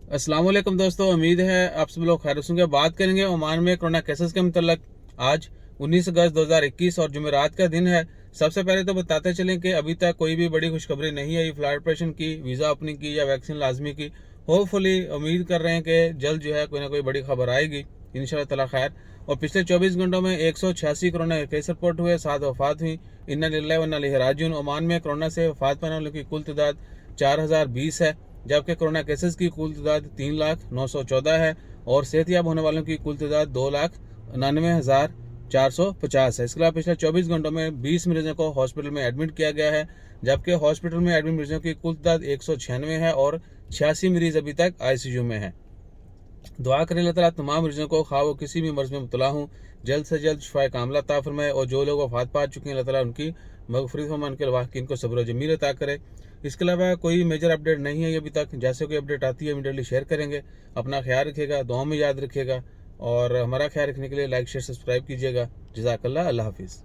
अस्सलाम वालेकुम दोस्तों, उम्मीद है आप सब लोग खैर होंगे। बात करेंगे ओमान में कोरोना केसेस के मतलब। आज 19 अगस्त 2021 और जुमेरात का दिन है। सबसे पहले तो बताते चलें कि अभी तक कोई भी बड़ी खुशखबरी नहीं आई फ्लाइट ऑपरेशन की, वीज़ा ओपनिंग की या वैक्सीन लाजमी की। होपफुली उम्मीद कर रहे हैं कि जल्द जो है कोई ना कोई बड़ी खबर आएगी इंशाल्लाह ताला खैर। और पिछले 24 घंटों में 186 कोरोना के केस रिपोर्ट हुए, 7 वफात हुई। इन्ना लिल्लाहि व इन्ना इलैहि राजिऊन। ओमान में कोरोना से वफात पाने वालों की कुल तादाद 4020 है, जबकि कोरोना केसेस की कुल तादाद 3,0914 है और सेहतयाब होने वालों की कुल तादाद 2,99,450 है। इसके अलावा पिछले 24 घंटों में 20 मरीजों को हॉस्पिटल में एडमिट किया गया है, जबकि हॉस्पिटल में एडमिट मरीजों की कुल तादाद 196 है और 86 मरीज अभी तक आईसीयू में है। दुआ करें अल्लाह ताला तमाम मरीजों को, खा वो किसी भी मर्ज में मुबतला हूँ, जल्द से जल्द शिफाए कामला अता फरमाए। और जो लोग वफात पा चुके हैं अल्लाह ताला उनकी मगफिरत फरमाए, उनके वाकिन को सब्र जमील अता करे। इसके अलावा कोई मेजर अपडेट नहीं है अभी तक। जैसे कोई अपडेट आती है इमीडिएटली शेयर करेंगे। अपना ख्याल रखिएगा, दुआ में याद रखिएगा और हमारा ख्याल रखने के लिए लाइक शेयर सब्सक्राइब कीजिएगा। जज़ाकल्लाह, अल्लाह हाफिज़।